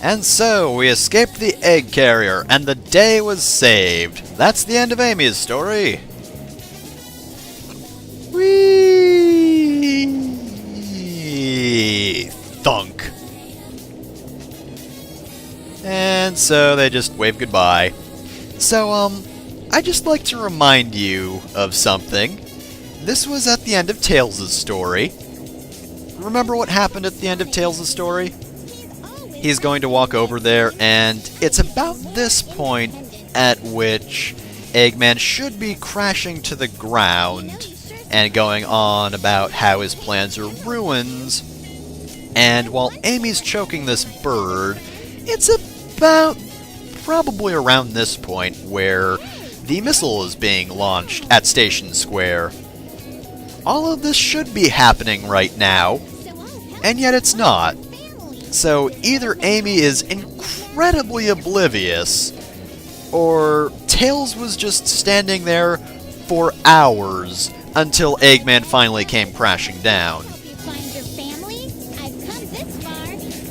And so, we escaped the egg carrier, and the day was saved. That's the end of Amy's story. Whee! Thunk. And so they just wave goodbye. So, I'd just like to remind you of something. This was at the end of Tails' story. Remember what happened at the end of Tails' story? He's going to walk over there, and it's about this point at which Eggman should be crashing to the ground and going on about how his plans are ruins. And while Amy's choking this bird, it's about probably around this point where the missile is being launched at Station Square. All of this should be happening right now, and yet it's not. So either Amy is incredibly oblivious, or Tails was just standing there for hours until Eggman finally came crashing down. Hope you find your family. I've come this far.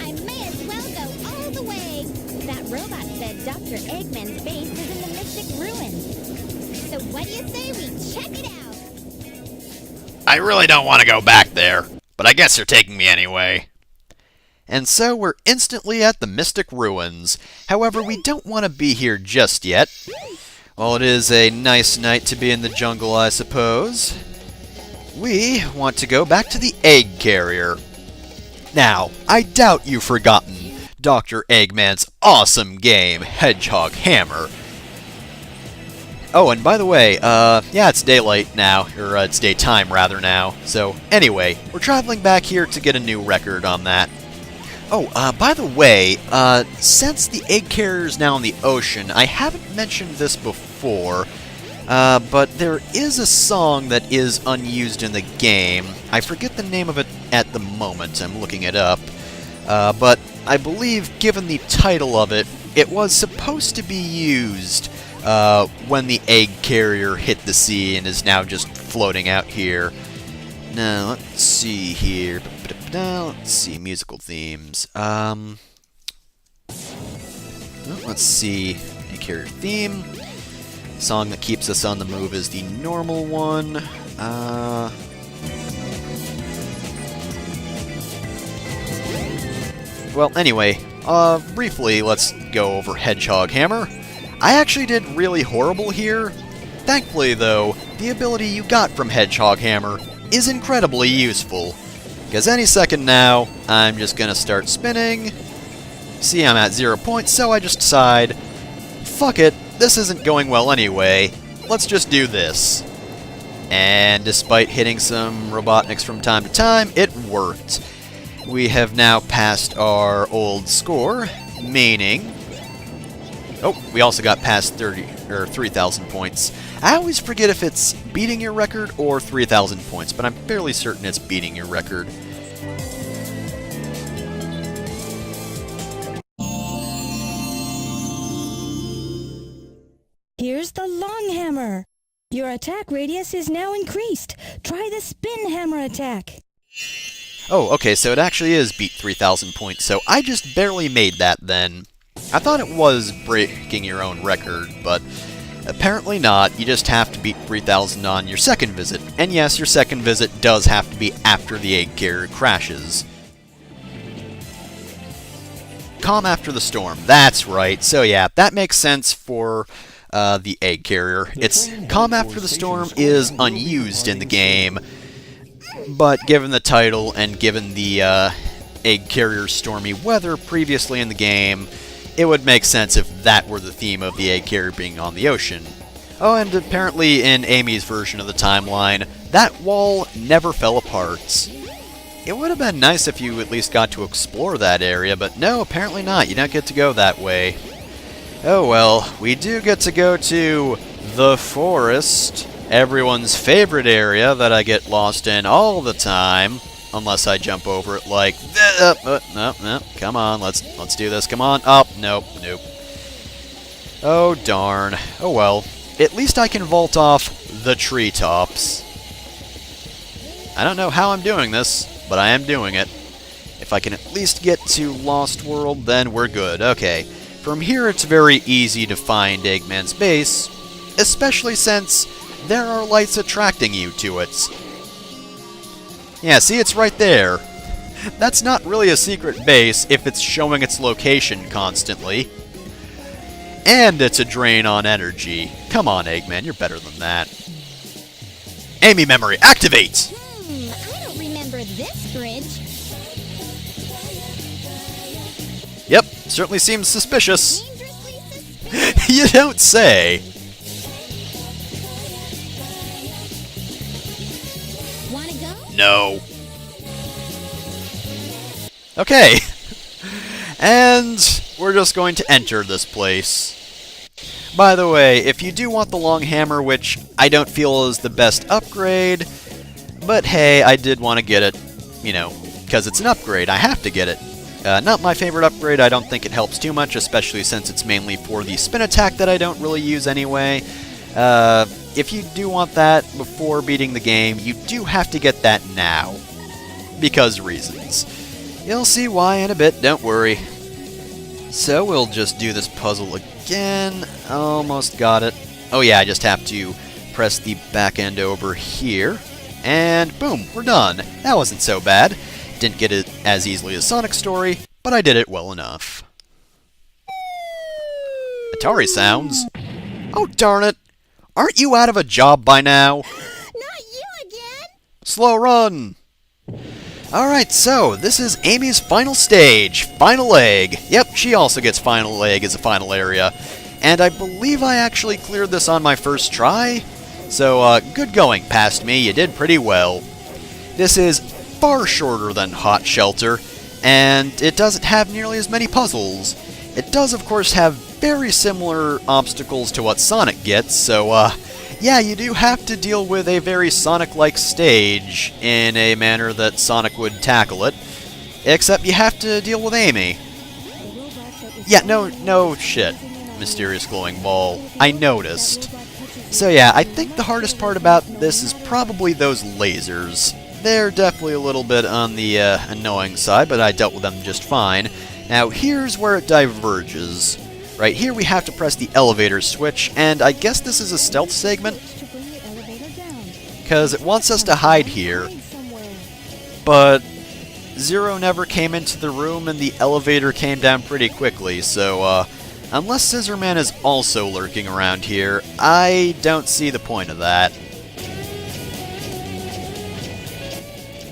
I may as well go all the way. That robot said Dr. Eggman's base is in the Mystic Ruins. So what do you say we check it out? I really don't want to go back there, but I guess you're taking me anyway. And so we're instantly at the Mystic Ruins. However, we don't want to be here just yet. Well, it is a nice night to be in the jungle, I suppose. We want to go back to the egg carrier. Now, I doubt you've forgotten Dr. Eggman's awesome game, Hedgehog Hammer. Oh, and by the way, yeah, it's daylight now, or it's daytime rather now. So, anyway, we're traveling back here to get a new record on that. Oh, by the way, since the egg carrier is now in the ocean, I haven't mentioned this before, but there is a song that is unused in the game. I forget the name of it at the moment, I'm looking it up, but I believe, given the title of it, it was supposed to be used when the egg carrier hit the sea and is now just floating out here. Now, let's see here. Let's see, musical themes. Well, let's see. Egg carrier theme. Song that keeps us on the move is the normal one. Well, anyway, briefly, let's go over Hedgehog Hammer. I actually did really horrible here. Thankfully, though, the ability you got from Hedgehog Hammer is incredibly useful. Because any second now, I'm just gonna start spinning. See, I'm at 0 points, so I just decide, fuck it, this isn't going well anyway, let's just do this. And despite hitting some Robotniks from time to time, it worked. We have now passed our old score, meaning... Oh, we also got past 3,000 points. I always forget if it's beating your record or 3,000 points, but I'm fairly certain it's beating your record. Here's the long hammer. Your attack radius is now increased. Try the spin hammer attack. Oh, okay, so it actually is beat 3,000 points, so I just barely made that then. I thought it was breaking your own record, but apparently not. You just have to beat 3,000 on your second visit. And yes, your second visit does have to be after the egg carrier crashes. Calm after the storm. That's right. So yeah, that makes sense for the egg carrier. It's Calm after the storm is unused in the game, but given the title and given the egg carrier's stormy weather previously in the game, it would make sense if that were the theme of the egg carrier being on the ocean. Oh, and apparently in Amy's version of the timeline, that wall never fell apart. It would have been nice if you at least got to explore that area, but no, apparently not. You don't get to go that way. Oh well, we do get to go to the forest, everyone's favorite area that I get lost in all the time. Unless I jump over it like no, come on, let's do this, come on, nope. Oh darn, oh well, at least I can vault off the treetops. I don't know how I'm doing this, but I am doing it. If I can at least get to Lost World, then we're good. Okay. From here, it's very easy to find Eggman's base, especially since there are lights attracting you to it. Yeah, see, it's right there. That's not really a secret base if it's showing its location constantly. And it's a drain on energy. Come on, Eggman, you're better than that. Amy memory, activate! I don't remember this bridge. Yep, certainly seems suspicious. Dangerously suspicious. You don't say. Wanna go? No. Okay. And we're just going to enter this place. By the way, if you do want the long hammer, which I don't feel is the best upgrade, but hey, I did want to get it, you know, because it's an upgrade. I have to get it. Not my favorite upgrade. I don't think it helps too much, especially since it's mainly for the spin attack that I don't really use anyway. If you do want that before beating the game, you do have to get that now. Because reasons. You'll see why in a bit, don't worry. So we'll just do this puzzle again. Almost got it. Oh yeah, I just have to press the back end over here. And boom, we're done. That wasn't so bad. Didn't get it as easily as Sonic Story, but I did it well enough. Atari sounds. Oh darn it. Aren't you out of a job by now? Not you again! Slow run! Alright, so this is Amy's final stage, Final Egg. Yep, she also gets Final Egg as a final area. And I believe I actually cleared this on my first try. So, good going past me, you did pretty well. This is far shorter than Hot Shelter, and it doesn't have nearly as many puzzles. It does, of course, have very similar obstacles to what Sonic gets, so, yeah, you do have to deal with a very Sonic-like stage in a manner that Sonic would tackle it. Except you have to deal with Amy. Yeah, no shit, Mysterious Glowing Ball. I noticed. So yeah, I think the hardest part about this is probably those lasers. They're definitely a little bit on the annoying side, but I dealt with them just fine. Now, here's where it diverges. Right here we have to press the elevator switch, and I guess this is a stealth segment, because it wants us to hide here, but Zero never came into the room and the elevator came down pretty quickly, so unless Scissorman is also lurking around here, I don't see the point of that.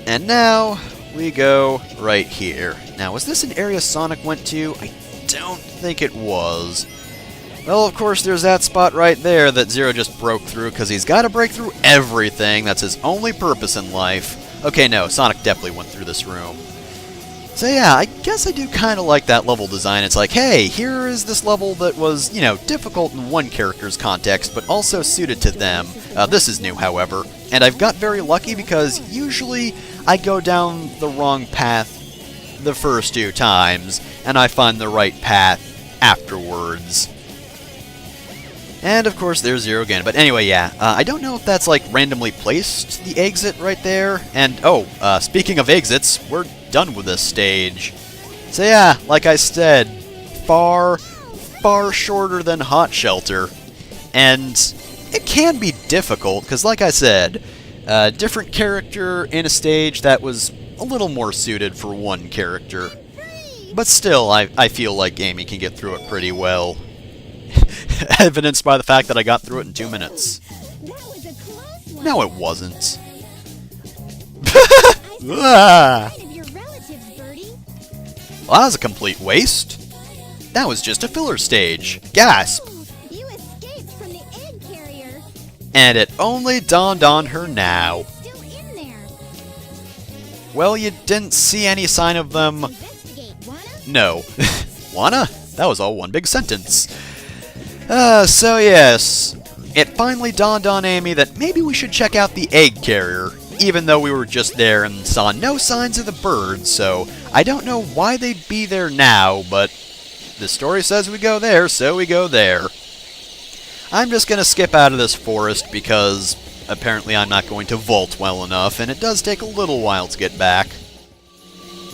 And now we go right here. Now, was this an area Sonic went to? I don't think it was. Well, of course, there's that spot right there that Zero just broke through, because he's got to break through everything. That's his only purpose in life. Okay, no, Sonic definitely went through this room. So yeah, I guess I do kind of like that level design. It's like, hey, here is this level that was, you know, difficult in one character's context, but also suited to them. This is new, however, and I've got very lucky because usually I go down the wrong path the first two times, and I find the right path afterwards. And of course there's Zero again, but anyway, yeah, I don't know if that's like randomly placed, the exit right there, and oh, speaking of exits, we're done with this stage. So yeah, like I said, far shorter than Hot Shelter, and it can be difficult, because like I said, different character in a stage that was a little more suited for one character. But still, I feel like Amy can get through it pretty well. Evidenced by the fact that I got through it in 2 minutes. That was a close one. No, it wasn't. I said one of your relatives, Birdie. Well, that was a complete waste. That was just a filler stage. Gasp! Oh, you escaped from the egg carrier. And it only dawned on her now. Still in there. Well, you didn't see any sign of them. Investigate, wanna? No. Wanna? That was all one big sentence. So yes, it finally dawned on Amy that maybe we should check out the egg carrier, even though we were just there and saw no signs of the bird, so I don't know why they'd be there now, but the story says we go there, so we go there. I'm just gonna skip out of this forest because apparently I'm not going to vault well enough, and it does take a little while to get back.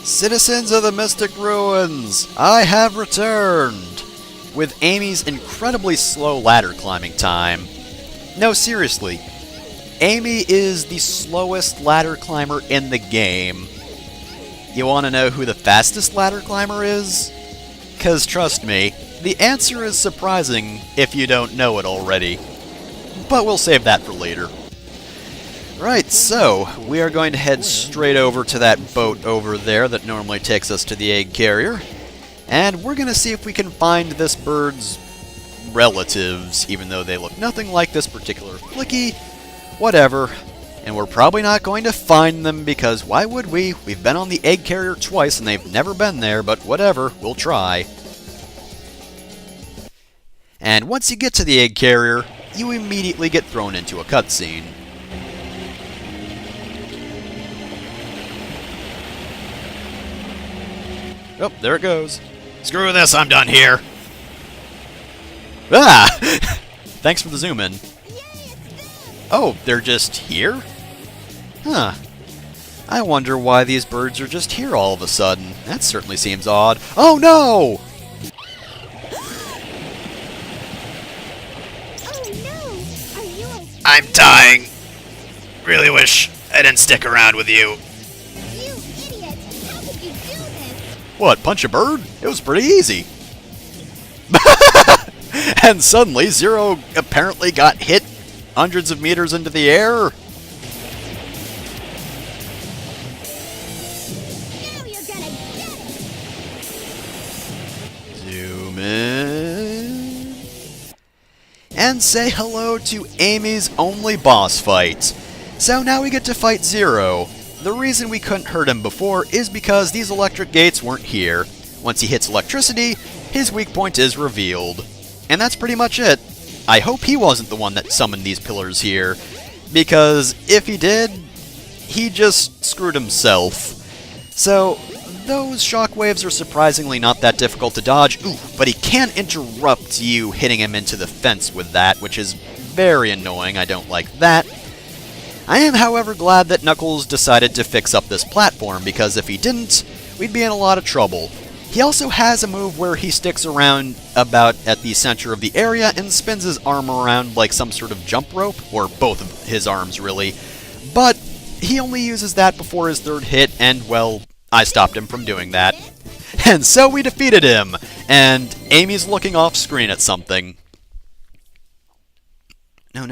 Citizens of the Mystic Ruins, I have returned! With Amy's incredibly slow ladder climbing time. No, seriously, Amy is the slowest ladder climber in the game. You want to know who the fastest ladder climber is? 'Cause trust me, the answer is surprising if you don't know it already. But we'll save that for later. Right, so we are going to head straight over to that boat over there that normally takes us to the egg carrier. And we're going to see if we can find this bird's relatives, even though they look nothing like this particular flicky. Whatever. And we're probably not going to find them because why would we? We've been on the egg carrier twice and they've never been there, but whatever, we'll try. And once you get to the egg carrier, you immediately get thrown into a cutscene. Oh, there it goes. Screw this, I'm done here. Ah! Thanks for the zoom in. Oh, they're just here? Huh. I wonder why these birds are just here all of a sudden. That certainly seems odd. Oh no! Oh no! Are you okay? I'm dying. Really wish I didn't stick around with you. You idiot! How could you do this? What, punch a bird? It was pretty easy. And suddenly, Zero apparently got hit hundreds of meters into the air. Now you're gonna get it! Zoom in. And say hello to Amy's only boss fight. So now we get to fight Zero. The reason we couldn't hurt him before is because these electric gates weren't here. Once he hits electricity, his weak point is revealed. And that's pretty much it. I hope he wasn't the one that summoned these pillars here, because if he did, he just screwed himself. So, those shockwaves are surprisingly not that difficult to dodge. Ooh, but he can interrupt you hitting him into the fence with that, which is very annoying. I don't like that. I am, however, glad that Knuckles decided to fix up this platform, because if he didn't, we'd be in a lot of trouble. He also has a move where he sticks around about at the center of the area and spins his arm around like some sort of jump rope, or both of his arms really. But he only uses that before his third hit, and well, I stopped him from doing that. And so we defeated him, and Amy's looking off screen at something. No.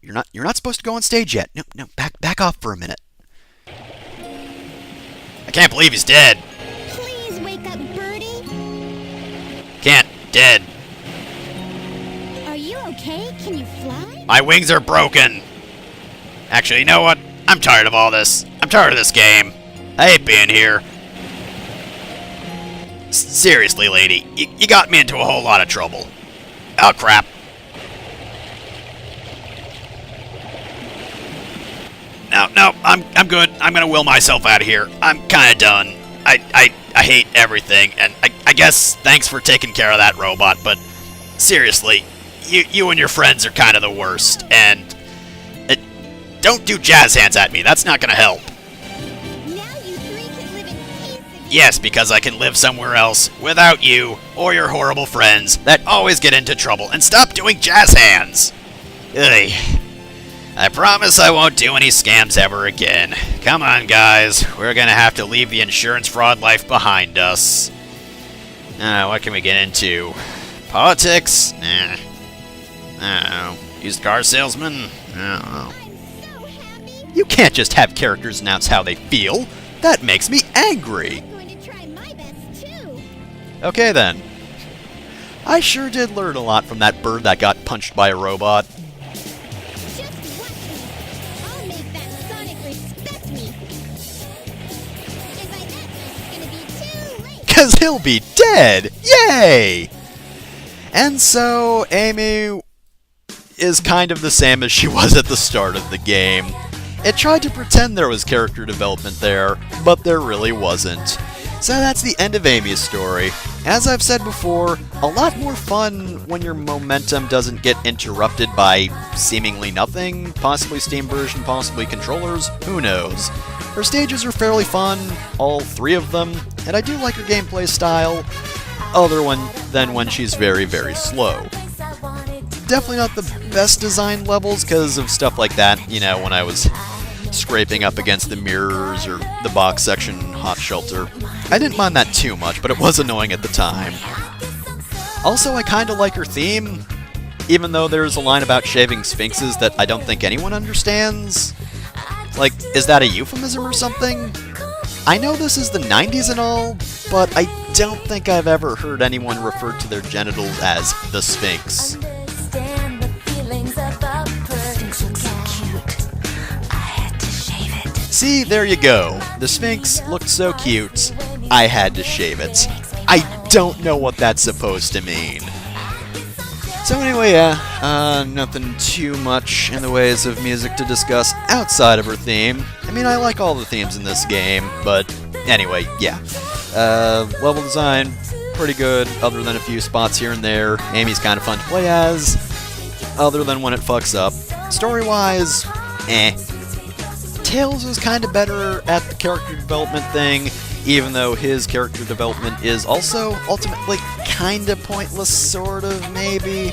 You're not supposed to go on stage yet. No, back off for a minute. I can't believe he's dead. Please wake up, Birdie! Can't. Dead. Are you okay? Can you fly? My wings are broken. Actually, you know what? I'm tired of all this. I'm tired of this game. I hate being here. Seriously, lady, you got me into a whole lot of trouble. Oh, crap. No, I'm good. I'm gonna will myself out of here. I'm kinda done. I hate everything, and I guess thanks for taking care of that robot, but seriously, you and your friends are kind of the worst, and don't do jazz hands at me. That's not gonna help. Now you three can live in peace again. Yes, because I can live somewhere else without you or your horrible friends that always get into trouble, and stop doing jazz hands. Ugh. I promise I won't do any scams ever again. Come on, guys. We're gonna have to leave the insurance fraud life behind us. What can we get into? Politics? Nah. I don't know. Used car salesman? I don't know. I'm so happy. You can't just have characters announce how they feel. That makes me angry. I'm going to try my best too. Okay then. I sure did learn a lot from that bird that got punched by a robot. Just watch me. I'll make that Sonic respect me. And by that time, it's gonna be too late. 'Cause he'll be dead! Yay! And so, Amy is kind of the same as she was at the start of the game. It tried to pretend there was character development there, but there really wasn't. So that's the end of Amy's story. As I've said before, a lot more fun when your momentum doesn't get interrupted by seemingly nothing, possibly Steam version, possibly controllers, who knows. Her stages are fairly fun, all 3 of them, and I do like her gameplay style, other than when she's very, very slow. Definitely not the best design levels because of stuff like that, when I was scraping up against the mirrors or the box section in Hot Shelter. I didn't mind that too much, but it was annoying at the time. Also, I kinda like her theme, even though there's a line about shaving sphinxes that I don't think anyone understands. Like, is that a euphemism or something? I know this is the 90s and all, but I don't think I've ever heard anyone refer to their genitals as the Sphinx. See, there you go. The Sphinx looked so cute, I had to shave it. I don't know what that's supposed to mean. So anyway, nothing too much in the ways of music to discuss outside of her theme. I mean, I like all the themes in this game, but anyway, yeah. Level design, pretty good, other than a few spots here and there. Amy's kind of fun to play as, other than when it fucks up. Story-wise, Tails was kind of better at the character development thing, even though his character development is also ultimately kind of pointless, sort of, maybe.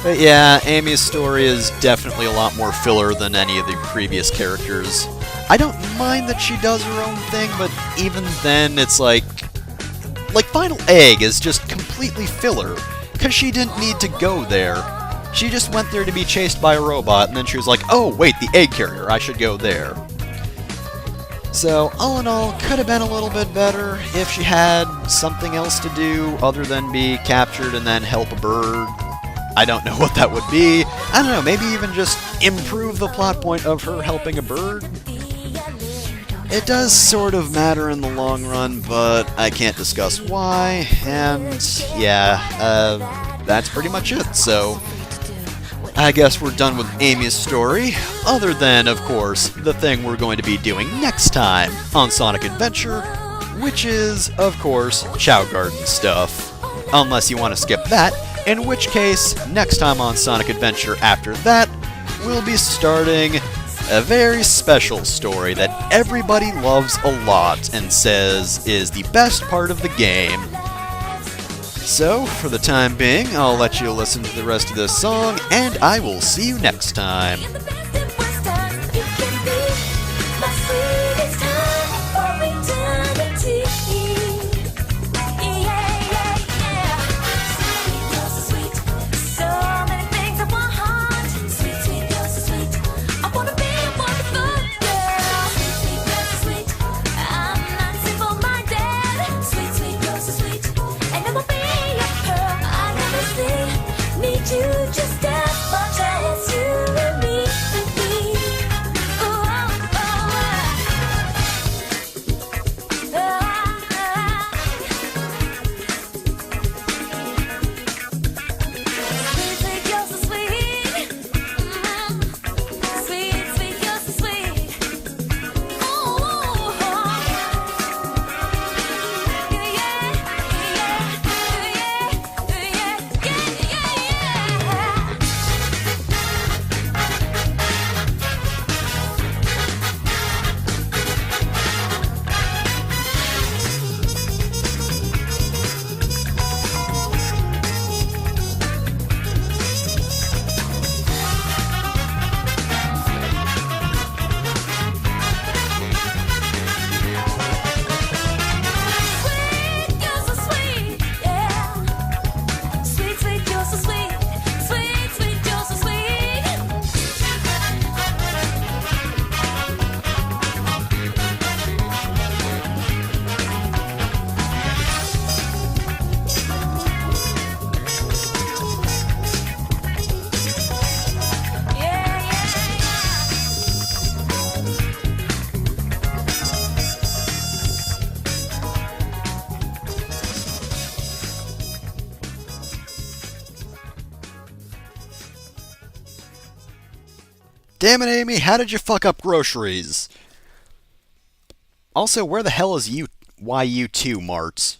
But yeah, Amy's story is definitely a lot more filler than any of the previous characters. I don't mind that she does her own thing, but even then, it's like Final Egg is just completely filler, because she didn't need to go there. She just went there to be chased by a robot, and then she was like, oh, wait, the egg carrier, I should go there. So, all in all, could have been a little bit better if she had something else to do other than be captured and then help a bird. I don't know what that would be. I don't know, maybe even just improve the plot point of her helping a bird? It does sort of matter in the long run, but I can't discuss why, and yeah, that's pretty much it, so I guess we're done with Amy's story, other than, of course, the thing we're going to be doing next time on Sonic Adventure, which is, of course, Chow Garden stuff. Unless you want to skip that, in which case, next time on Sonic Adventure after that, we'll be starting a very special story that everybody loves a lot and says is the best part of the game. So, for the time being, I'll let you listen to the rest of this song, and I will see you next time. Damn it, Amy, how did you fuck up groceries? Also, where the hell is YU2, Marts?